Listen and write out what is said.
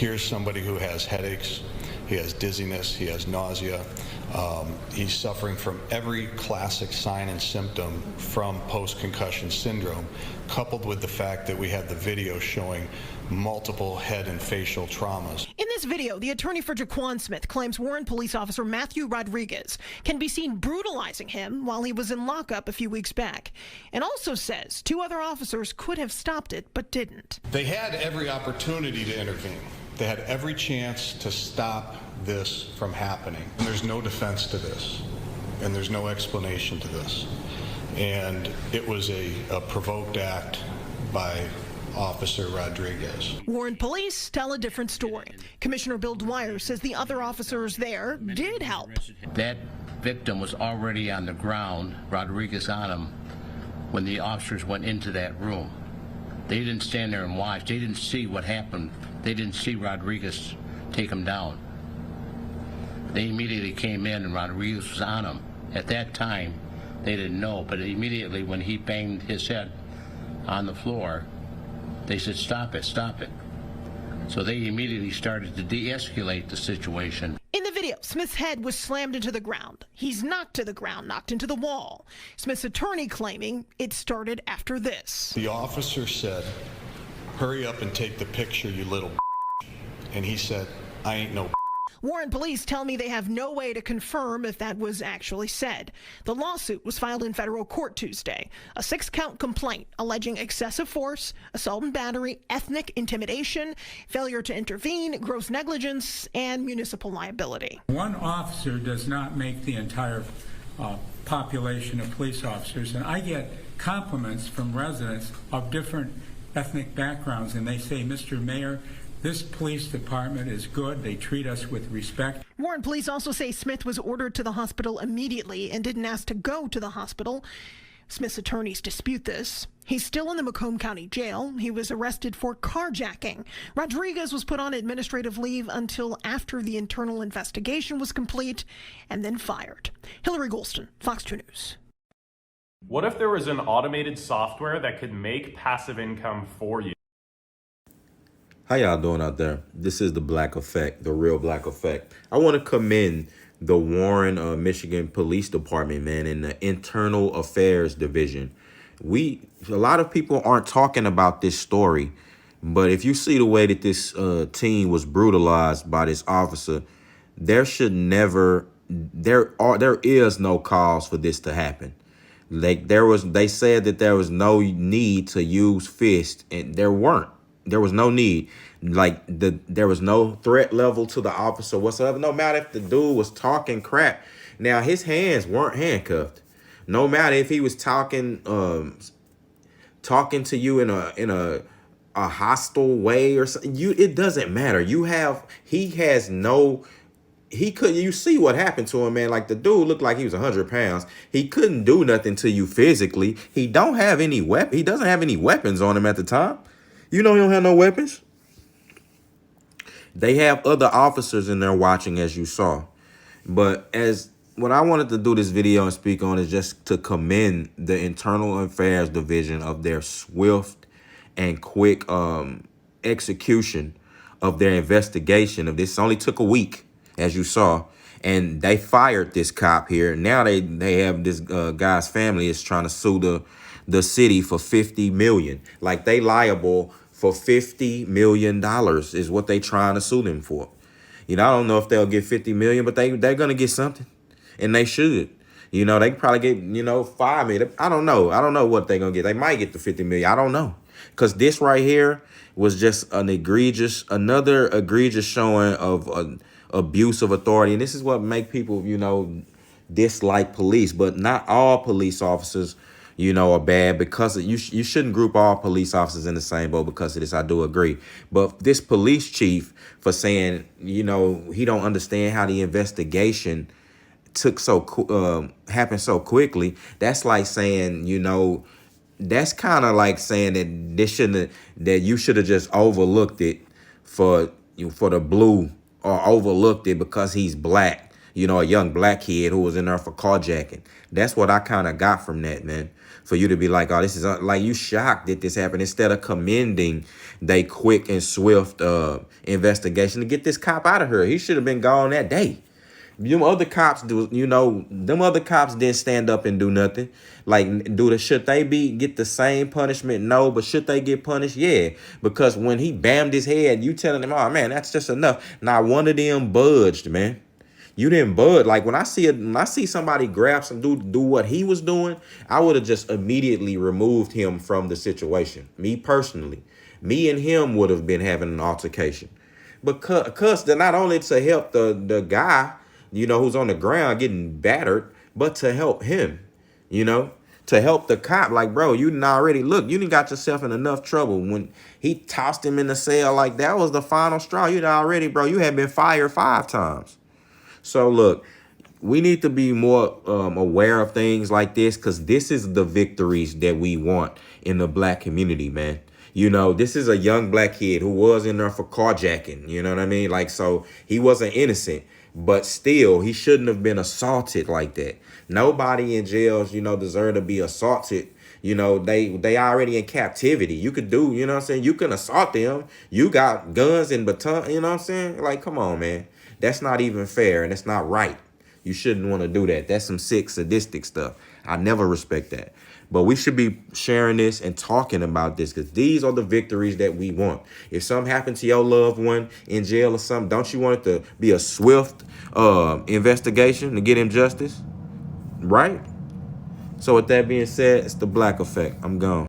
Here's somebody who has headaches, he has dizziness, he has nausea. He's suffering from every classic sign and symptom from post-concussion syndrome, coupled with the fact that we have the video showing multiple head and facial traumas. In this video, the attorney for Jaquan Smith claims Warren police officer Matthew Rodriguez can be seen brutalizing him while he was in lockup a few weeks back, and also says 2 other officers could have stopped it but didn't. They had every opportunity to intervene. They had every chance to stop this from happening. And there's no defense to this, and there's no explanation to this. And it was a provoked act by Officer Rodriguez. Warren police tell a different story. Commissioner Bill Dwyer says the other officers there did help. That victim was already on the ground, Rodriguez on him, when the officers went into that room. They didn't stand there and watch. They didn't see what happened. They didn't see Rodriguez take him down. They immediately came in and Rodriguez was on him. At that time, they didn't know, but immediately when he banged his head on the floor, they said, "Stop it, stop it." So they immediately started to de-escalate the situation. In the video, Smith's head was slammed into the ground. He's knocked to the ground, knocked into the wall. Smith's attorney claiming it started after this. The officer said, "Hurry up and take the picture, you little b***." And he said, "I ain't no b***." Warren police tell me they have no way to confirm if that was actually said. The lawsuit was filed in federal court Tuesday, a 6-count complaint alleging excessive force, assault and battery, ethnic intimidation, failure to intervene, gross negligence, and municipal liability. One officer does not make the entire population of police officers, and I get compliments from residents of different ethnic backgrounds, and they say, "Mr. Mayor, this police department is good. They treat us with respect." Warren police also say Smith was ordered to the hospital immediately and didn't ask to go to the hospital. Smith's attorneys dispute this. He's still in the Macomb County Jail. He was arrested for carjacking. Rodriguez was put on administrative leave until after the internal investigation was complete and then fired. Hillary Golston, Fox 2 News. What if there was an automated software that could make passive income for you? How y'all doing out there? This is the Black Effect, the real Black Effect. I want to commend the Warren, Michigan Police Department, man, in the Internal Affairs Division. A lot of people aren't talking about this story, but if you see the way that this teen was brutalized by this officer, there is no cause for this to happen. Like they said that there was no need to use fists, and there was no need. Like there was no threat level to the officer whatsoever. No matter if the dude was talking crap. Now his hands weren't handcuffed. No matter if he was talking to you in a hostile way or something. It doesn't matter. You see what happened to him, man. Like the dude looked like he was 100 pounds. He couldn't do nothing to you physically. He doesn't have any weapons on him at the time. You know he don't have no weapons. They have other officers in there watching, as you saw. But what I wanted to do this video and speak on is just to commend the Internal Affairs Division of their swift and quick execution of their investigation of this. It only took a week, as you saw. And they fired this cop here. Now they have this guy's family is trying to sue the city for $50 million. Like they liable for $50 million is what they trying to sue them for. You know, I don't know if they'll get $50 million, but they're gonna get something, and they should. You know, they can probably get $5 million. I don't know. I don't know what they're gonna get. They might get the $50 million. I don't know, because this right here was just another egregious showing of abuse of authority, and this is what make people dislike police. But not all police officers are bad, because you shouldn't group all police officers in the same boat because of this. I do agree. But this police chief for saying, he don't understand how the investigation happened so quickly. That's like saying, that's kind of like saying that you should have just overlooked it for the blue, or overlooked it because he's black. A young black kid who was in there for carjacking. That's what I kind of got from that, man. for you to be like, oh, this is like you shocked that this happened instead of commending they quick and swift investigation to get this cop out of here. He should have been gone that day. Them other cops them other cops didn't stand up and do nothing. Like, should they get the same punishment? No, but should they get punished? Yeah, because when he bammed his head, you telling him, oh man, that's just enough. Not one of them budged, man. You didn't budge. Like when I see somebody grab some do what he was doing, I would have just immediately removed him from the situation. Me personally, me and him would have been having an altercation, because they're not only to help the guy, who's on the ground getting battered, but to help him, to help the cop. Like, bro, you done already, look, you done got yourself in enough trouble. When he tossed him in the cell, like that was the final straw. You done already, bro, you had been fired 5 times. So look, we need to be more aware of things like this, because this is the victories that we want in the black community, man. This is a young black kid who was in there for carjacking. You know what I mean? Like, so he wasn't innocent, but still, he shouldn't have been assaulted like that. Nobody in jails, deserve to be assaulted. They already in captivity. You could do, you know what I'm saying? You can assault them. You got guns and baton, you know what I'm saying? Like, come on, man. That's not even fair, and it's not right. You shouldn't want to do that. That's some sick, sadistic stuff. I never respect that. But we should be sharing this and talking about this, because these are the victories that we want. If something happened to your loved one in jail or something, don't you want it to be a swift investigation to get him justice? Right? So with that being said, it's the Black Effect. I'm gone.